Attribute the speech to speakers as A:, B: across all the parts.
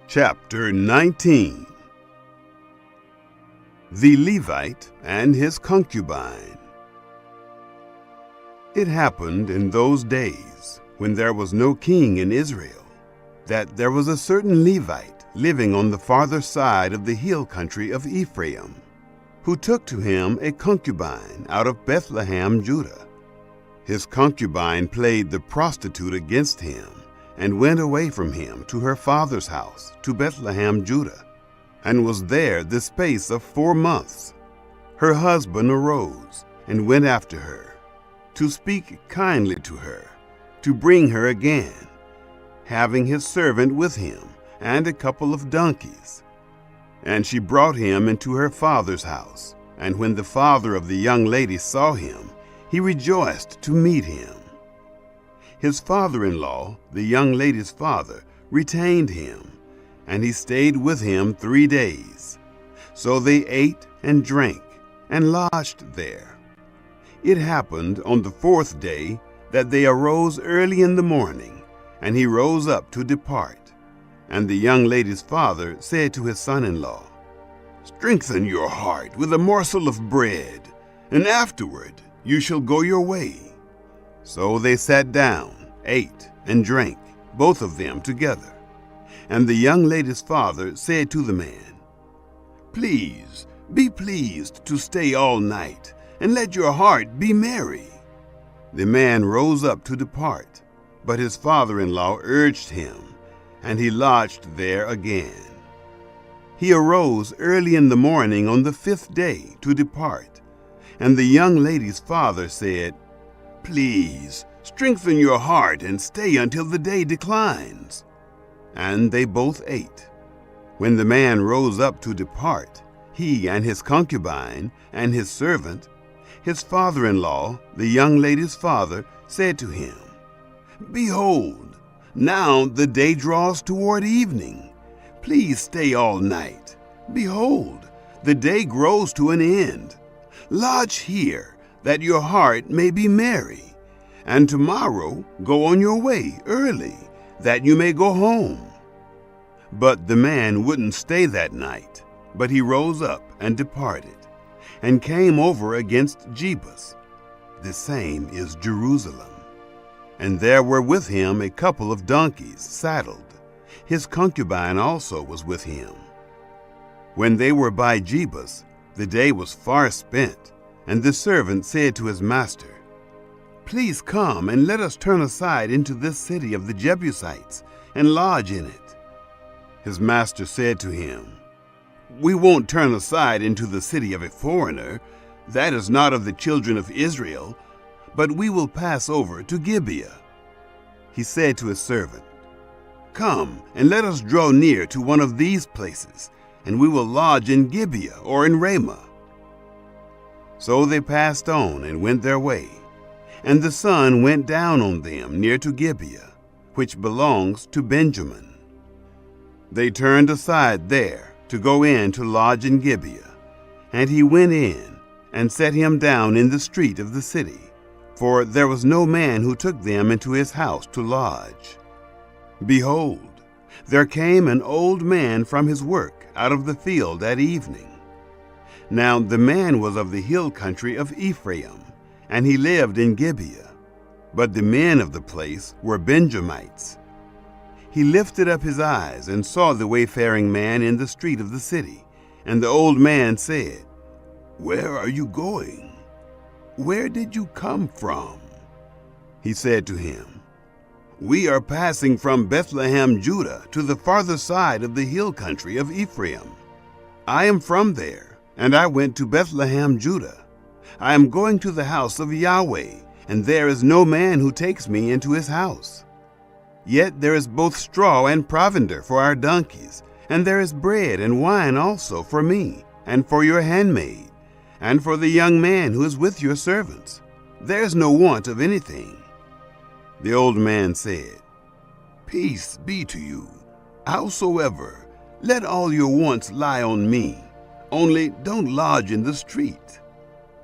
A: Chapter 19. The Levite and his concubine. It happened in those days, when there was no king in Israel, that there was a certain Levite living on the farther side of the hill country of Ephraim, who took to him a concubine out of Bethlehem, Judah. His concubine played the prostitute against him, and went away from him to her father's house, to Bethlehem, Judah, and was there the space of 4 months. Her husband arose, and went after her, to speak kindly to her, to bring her again, having his servant with him, and a couple of donkeys. And she brought him into her father's house, and when the father of the young lady saw him, he rejoiced to meet him. His father-in-law, the young lady's father, retained him, and he stayed with him 3 days. So they ate and drank, and lodged there. It happened on the 4th day that they arose early in the morning, and he rose up to depart. And the young lady's father said to his son-in-law, "Strengthen your heart with a morsel of bread, and afterward you shall go your way." So they sat down, ate, and drank, both of them together. And the young lady's father said to the man, "Please, be pleased to stay all night, and let your heart be merry." The man rose up to depart, but his father-in-law urged him, and he lodged there again. He arose early in the morning on the 5th day to depart, and the young lady's father said, "Please, strengthen your heart and stay until the day declines." And they both ate. When the man rose up to depart, he and his concubine and his servant, his father-in-law, the young lady's father, said to him, "Behold, now the day draws toward evening. Please stay all night. Behold, the day grows to an end. Lodge here, that your heart may be merry, and tomorrow go on your way early, that you may go home." But the man wouldn't stay that night, but he rose up and departed, and came over against Jebus. The same is Jerusalem. And there were with him a couple of donkeys saddled. His concubine also was with him. When they were by Jebus, the day was far spent, and the servant said to his master, "Please come and let us turn aside into this city of the Jebusites and lodge in it." His master said to him, "We won't turn aside into the city of a foreigner. That is not of the children of Israel, but we will pass over to Gibeah." He said to his servant, "Come and let us draw near to one of these places, and we will lodge in Gibeah or in Ramah." So they passed on and went their way, and the sun went down on them near to Gibeah, which belongs to Benjamin. They turned aside there to go in to lodge in Gibeah, and he went in and set him down in the street of the city, for there was no man who took them into his house to lodge. Behold, there came an old man from his work out of the field that evening. Now the man was of the hill country of Ephraim, and he lived in Gibeah, but the men of the place were Benjamites. He lifted up his eyes and saw the wayfaring man in the street of the city, and the old man said, "Where are you going? Where did you come from?" He said to him, "We are passing from Bethlehem, Judah, to the farther side of the hill country of Ephraim. I am from there, and I went to Bethlehem, Judah. I am going to the house of Yahweh, and there is no man who takes me into his house. Yet there is both straw and provender for our donkeys, and there is bread and wine also for me, and for your handmaid, and for the young man who is with your servants. There is no want of anything." The old man said, "Peace be to you. Howsoever, let all your wants lie on me. Only don't lodge in the street."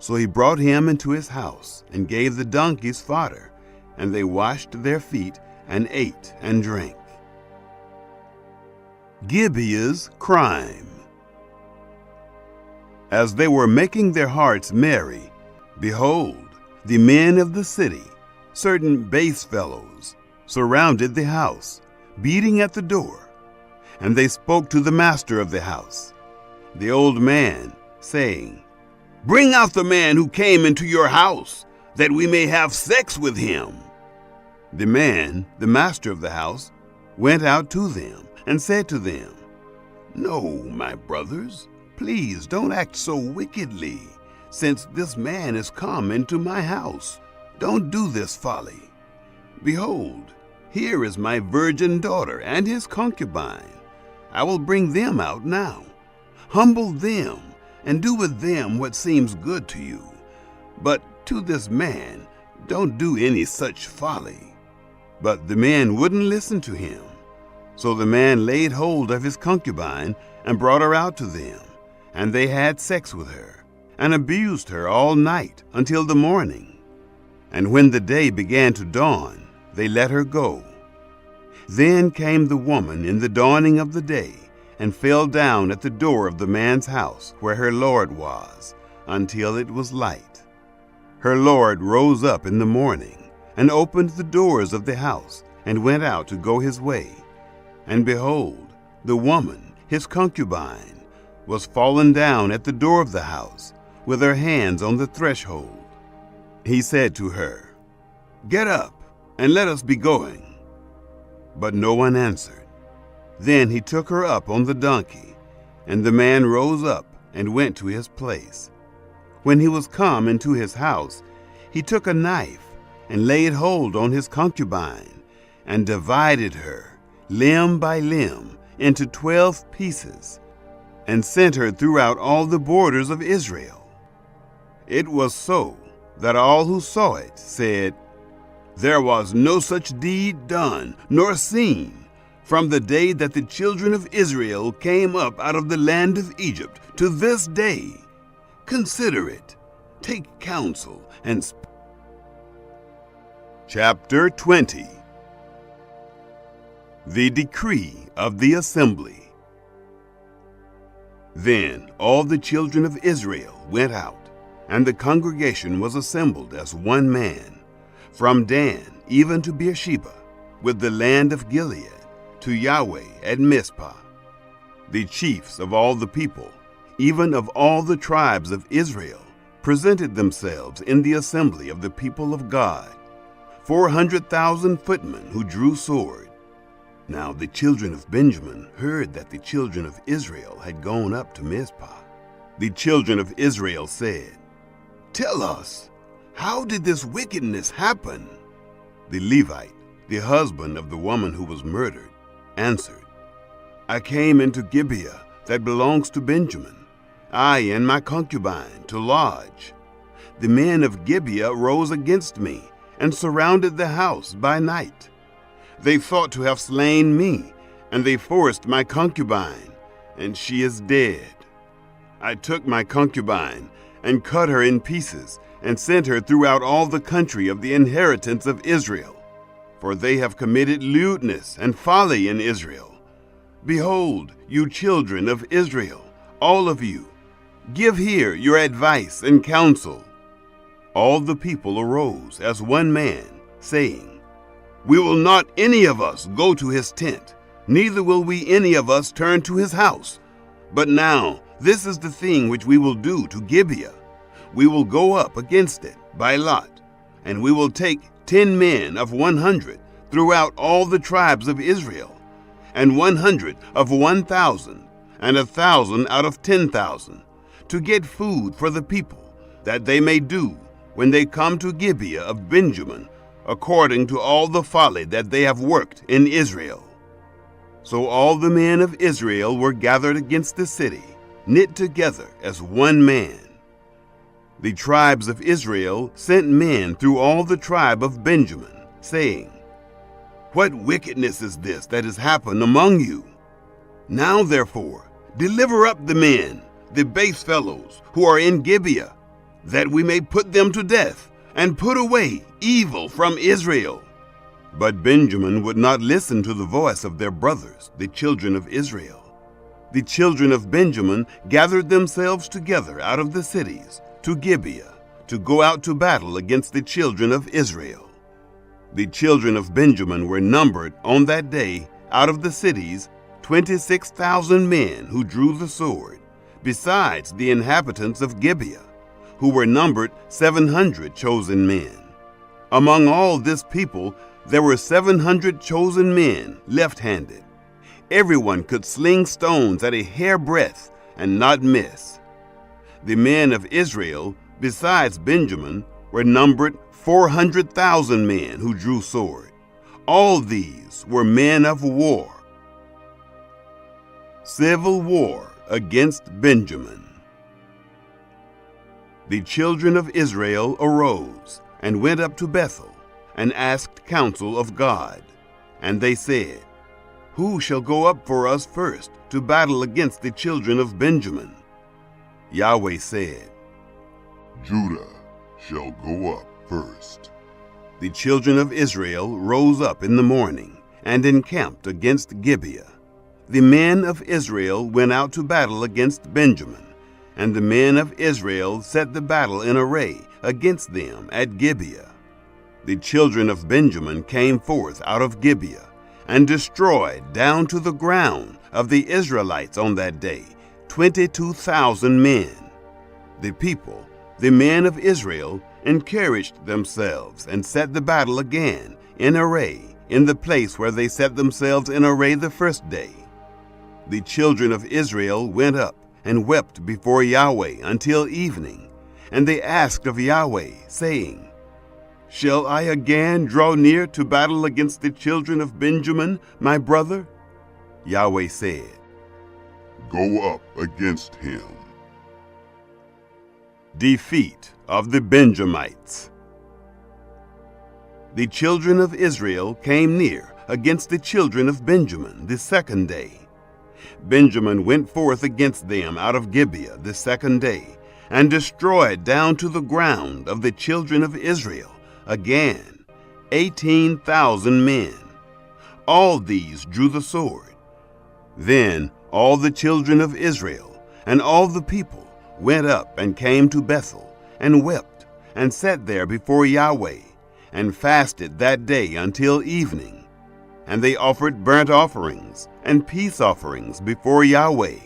A: So he brought him into his house, and gave the donkeys fodder, and they washed their feet, and ate and drank. Gibeah's crime. As they were making their hearts merry, behold, the men of the city, certain base fellows, surrounded the house, beating at the door. And they spoke to the master of the house, the old man, saying, "Bring out the man who came into your house, that we may have sex with him." The man, the master of the house, went out to them and said to them, "No, my brothers, please don't act so wickedly, since this man has come into my house. Don't do this folly. Behold, here is my virgin daughter and his concubine. I will bring them out now. Humble them and do with them what seems good to you. But to this man, don't do any such folly." But the men wouldn't listen to him. So the man laid hold of his concubine and brought her out to them, and they had sex with her, and abused her all night until the morning. And when the day began to dawn, they let her go. Then came the woman in the dawning of the day, and fell down at the door of the man's house where her lord was, until it was light. Her lord rose up in the morning, and opened the doors of the house, and went out to go his way. And behold, the woman, his concubine, was fallen down at the door of the house, with her hands on the threshold. He said to her, "Get up, and let us be going." But no one answered. Then he took her up on the donkey, and the man rose up and went to his place. When he was come into his house, he took a knife and laid hold on his concubine, and divided her, limb by limb, into 12 pieces, and sent her throughout all the borders of Israel. It was so that all who saw it said, "There was no such deed done nor seen from the day that the children of Israel came up out of the land of Egypt to this day. Consider it, take counsel, and Chapter 20. The decree of the assembly. Then all the children of Israel went out, and the congregation was assembled as one man, from Dan even to Beersheba, with the land of Gilead, to Yahweh at Mizpah. The chiefs of all the people, even of all the tribes of Israel, presented themselves in the assembly of the people of God, 400,000 footmen who drew sword. Now the children of Benjamin heard that the children of Israel had gone up to Mizpah. The children of Israel said, "Tell us, how did this wickedness happen?" The Levite, the husband of the woman who was murdered, answered, "I came into Gibeah that belongs to Benjamin, I and my concubine, to lodge. The men of Gibeah rose against me and surrounded the house by night. They thought to have slain me, and they forced my concubine, and she is dead. I took my concubine and cut her in pieces, and sent her throughout all the country of the inheritance of Israel, for they have committed lewdness and folly in Israel. Behold, you children of Israel, all of you, give here your advice and counsel." All the people arose as one man, saying, "We will not any of us go to his tent, neither will we any of us turn to his house. But now this is the thing which we will do to Gibeah. We will go up against it by lot, and we will take 10 men of 100 throughout all the tribes of Israel, and 100 of 1,000, and 1,000 out of 10,000, to get food for the people, that they may do, when they come to Gibeah of Benjamin, according to all the folly that they have worked in Israel." So all the men of Israel were gathered against the city, knit together as one man. The tribes of Israel sent men through all the tribe of Benjamin, saying, "What wickedness is this that has happened among you? Now therefore, deliver up the men, the base fellows who are in Gibeah, that we may put them to death, and put away evil from Israel." But Benjamin would not listen to the voice of their brothers, the children of Israel. The children of Benjamin gathered themselves together out of the cities to Gibeah to go out to battle against the children of Israel. The children of Benjamin were numbered on that day out of the cities 26,000 men who drew the sword, besides the inhabitants of Gibeah, who were numbered 700 chosen men. Among all this people there were 700 chosen men left-handed. Everyone could sling stones at a hairbreadth and not miss. The men of Israel, besides Benjamin, were numbered 400,000 men who drew sword. All these were men of war. Civil war against Benjamin. The children of Israel arose and went up to Bethel and asked counsel of God. And they said, "Who shall go up for us first to battle against the children of Benjamin?" Yahweh said,
B: "Judah shall go up first."
A: The children of Israel rose up in the morning and encamped against Gibeah. The men of Israel went out to battle against Benjamin, and the men of Israel set the battle in array against them at Gibeah. The children of Benjamin came forth out of Gibeah and destroyed down to the ground of the Israelites on that day 22,000 men. The people, the men of Israel, encouraged themselves and set the battle again in array in the place where they set themselves in array the first day. The children of Israel went up and wept before Yahweh until evening, and they asked of Yahweh, saying, "Shall I again draw near to battle against the children of Benjamin, my brother?" Yahweh said,
B: "Go up against him."
A: Defeat of the Benjamites. The children of Israel came near against the children of Benjamin the second day. Benjamin went forth against them out of Gibeah the second day, and destroyed down to the ground of the children of Israel again 18,000 men. All these drew the sword. Then all the children of Israel and all the people went up and came to Bethel, and wept, and sat there before Yahweh, and fasted that day until evening. And they offered burnt offerings and peace offerings before Yahweh.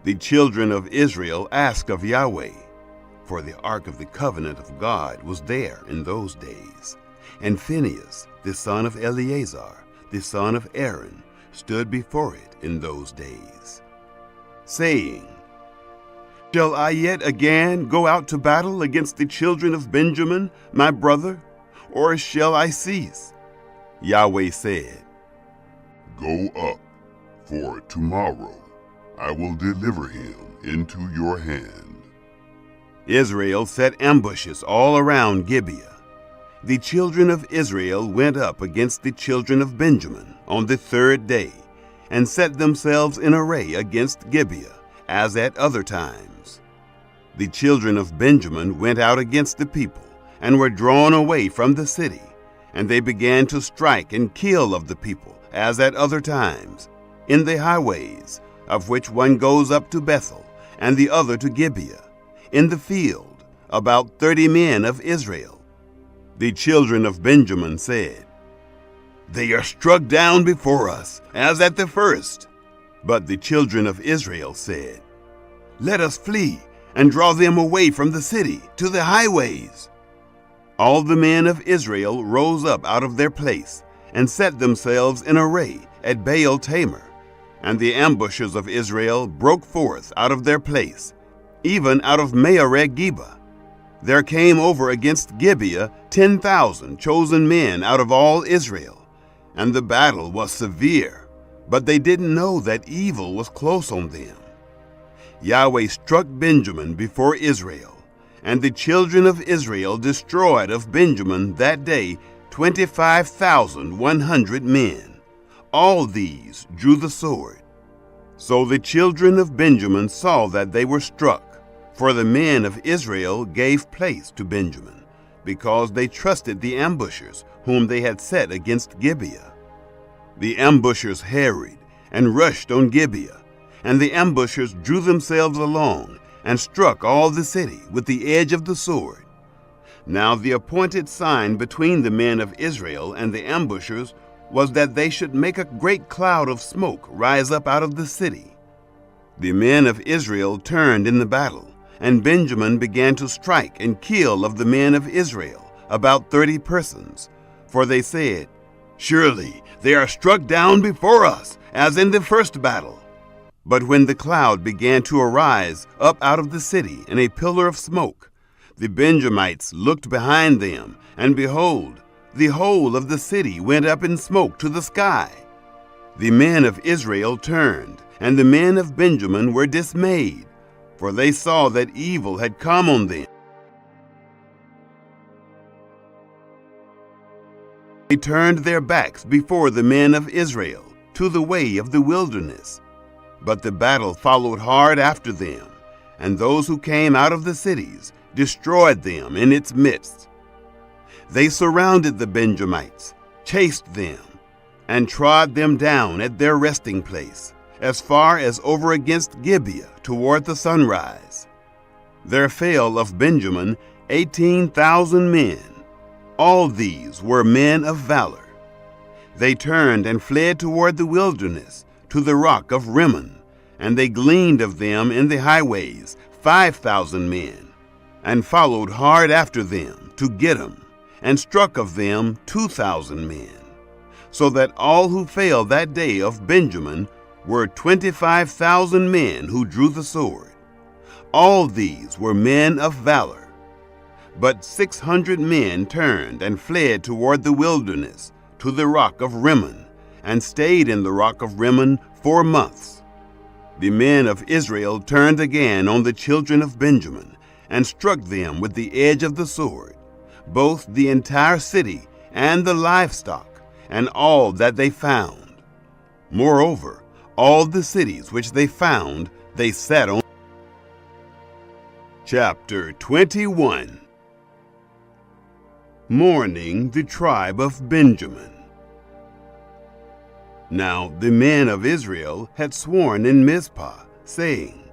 A: The children of Israel asked of Yahweh, for the ark of the covenant of God was there in those days, and Phinehas, the son of Eleazar, the son of Aaron, stood before it in those days, saying, "Shall I yet again go out to battle against the children of Benjamin, my brother, or shall I cease?" Yahweh said,
B: "Go up, for tomorrow I will deliver him into your hand."
A: Israel set ambushes all around Gibeah. The children of Israel went up against the children of Benjamin on the third day, and set themselves in array against Gibeah, as at other times. The children of Benjamin went out against the people, and were drawn away from the city, and they began to strike and kill of the people, as at other times, in the highways, of which one goes up to Bethel, and the other to Gibeah, in the field, about 30 men of Israel. The children of Benjamin said, "They are struck down before us, as at the first." But the children of Israel said, "Let us flee, and draw them away from the city to the highways." All the men of Israel rose up out of their place, and set themselves in array at Baal Tamar. And the ambushers of Israel broke forth out of their place, even out of Maareh-Geba. There came over against Gibeah 10,000 chosen men out of all Israel, and the battle was severe, but they didn't know that evil was close on them. Yahweh struck Benjamin before Israel, and the children of Israel destroyed of Benjamin that day 25,100 men. All these drew the sword. So the children of Benjamin saw that they were struck, for the men of Israel gave place to Benjamin, because they trusted the ambushers whom they had set against Gibeah. The ambushers harried and rushed on Gibeah, and the ambushers drew themselves along and struck all the city with the edge of the sword. Now the appointed sign between the men of Israel and the ambushers was that they should make a great cloud of smoke rise up out of the city. The men of Israel turned in the battle, and Benjamin began to strike and kill of the men of Israel about 30 persons. For they said, "Surely they are struck down before us, as in the first battle." But when the cloud began to arise up out of the city in a pillar of smoke, the Benjamites looked behind them, and behold, the whole of the city went up in smoke to the sky. The men of Israel turned, and the men of Benjamin were dismayed, for they saw that evil had come on them. They turned their backs before the men of Israel to the way of the wilderness. But the battle followed hard after them, and those who came out of the cities destroyed them in its midst. They surrounded the Benjamites, chased them, and trod them down at their resting place, as far as over against Gibeah toward the sunrise. There fell of Benjamin 18,000 men. All these were men of valor. They turned and fled toward the wilderness, to the rock of Rimmon, and they gleaned of them in the highways 5,000 men, and followed hard after them to get them, and struck of them 2,000 men, so that all who fell that day of Benjamin were 25,000 men who drew the sword. All these were men of valor. But 600 men turned and fled toward the wilderness, to the rock of Rimmon, and stayed in the rock of Rimmon 4 months. The men of Israel turned again on the children of Benjamin, and struck them with the edge of the sword, both the entire city and the livestock, and all that they found. Moreover, all the cities which they found they set on. Chapter 21. Mourning the tribe of Benjamin. Now the men of Israel had sworn in Mizpah, saying,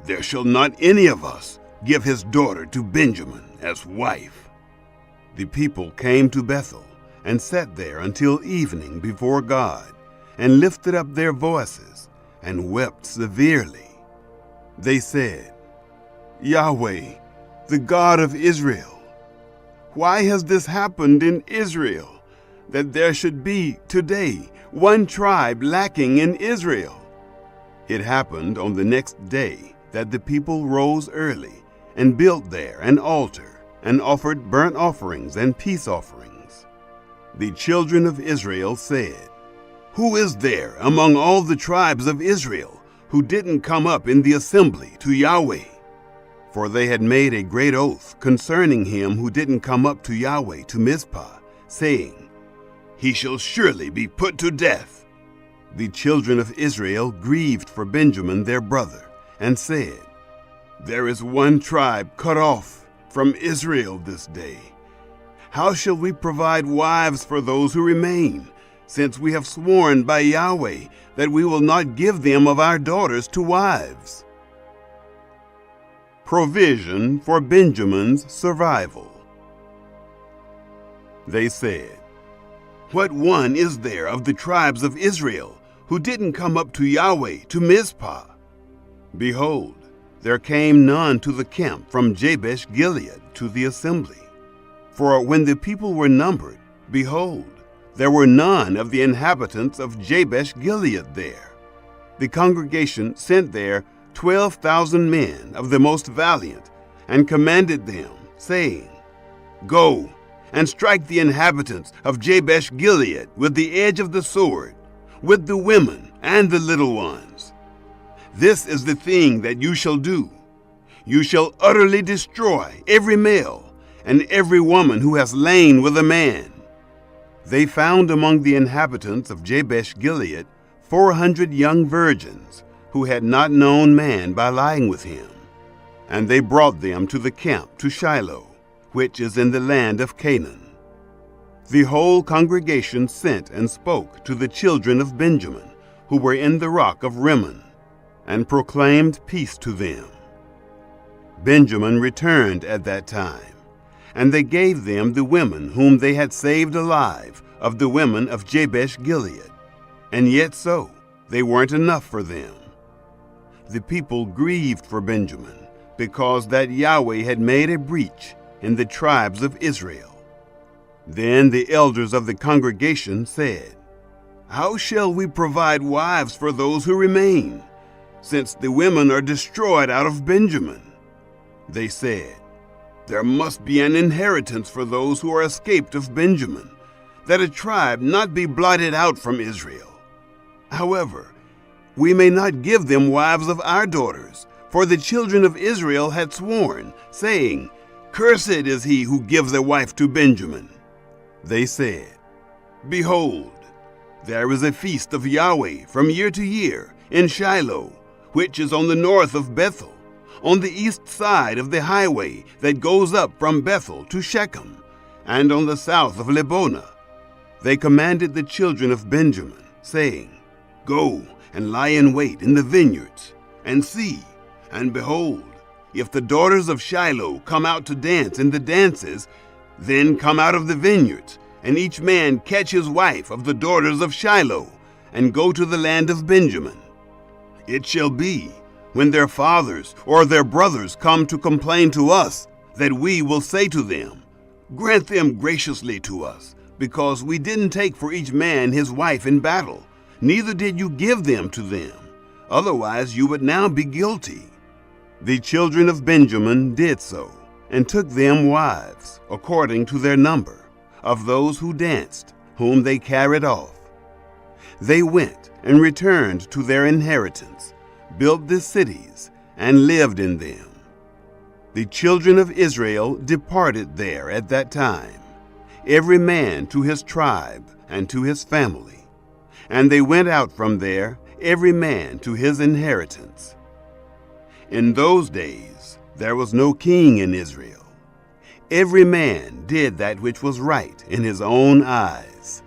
A: "There shall not any of us give his daughter to Benjamin as wife." The people came to Bethel and sat there until evening before God, and lifted up their voices and wept severely. They said, "Yahweh, the God of Israel, why has this happened in Israel, that there should be today one tribe lacking in Israel?" It happened on the next day that the people rose early and built there an altar and offered burnt offerings and peace offerings. The children of Israel said, "Who is there among all the tribes of Israel who didn't come up in the assembly to Yahweh?" For they had made a great oath concerning him who didn't come up to Yahweh to Mizpah, saying, "He shall surely be put to death." The children of Israel grieved for Benjamin their brother, and said, "There is one tribe cut off from Israel this day. How shall we provide wives for those who remain, since we have sworn by Yahweh that we will not give them of our daughters to wives?" Provision for Benjamin's survival. They said, "What one is there of the tribes of Israel who didn't come up to Yahweh to Mizpah?" Behold, there came none to the camp from Jabesh Gilead to the assembly. For when the people were numbered, behold, there were none of the inhabitants of Jabesh Gilead there. The congregation sent there 12,000 men of the most valiant, and commanded them, saying, "Go and strike the inhabitants of Jabesh Gilead with the edge of the sword, with the women and the little ones. This is the thing that you shall do. You shall utterly destroy every male and every woman who has lain with a man." They found among the inhabitants of Jabesh Gilead 400 young virgins, who had not known man by lying with him. And they brought them to the camp to Shiloh, which is in the land of Canaan. The whole congregation sent and spoke to the children of Benjamin, who were in the rock of Rimmon, and proclaimed peace to them. Benjamin returned at that time, and they gave them the women whom they had saved alive of the women of Jabesh Gilead, and yet so they weren't enough for them. The people grieved for Benjamin, because that Yahweh had made a breach in the tribes of Israel. Then the elders of the congregation said, "How shall we provide wives for those who remain, since the women are destroyed out of Benjamin?" They said, "There must be an inheritance for those who are escaped of Benjamin, that a tribe not be blotted out from Israel. However, we may not give them wives of our daughters, for the children of Israel had sworn, saying, 'Cursed is he who gives a wife to Benjamin.'" They said, "Behold, there is a feast of Yahweh from year to year in Shiloh, which is on the north of Bethel, on the east side of the highway that goes up from Bethel to Shechem, and on the south of Lebonah." They commanded the children of Benjamin, saying, "Go and lie in wait in the vineyards, and see, and behold, if the daughters of Shiloh come out to dance in the dances, then come out of the vineyards, and each man catch his wife of the daughters of Shiloh, and go to the land of Benjamin. It shall be, when their fathers or their brothers come to complain to us, that we will say to them, 'Grant them graciously to us, because we didn't take for each man his wife in battle, neither did you give them to them. Otherwise you would now be guilty.'" The children of Benjamin did so, and took them wives, according to their number, of those who danced, whom they carried off. They went and returned to their inheritance, built the cities, and lived in them. The children of Israel departed there at that time, every man to his tribe and to his family, and they went out from there, every man to his inheritance. In those days there was no king in Israel. Every man did that which was right in his own eyes.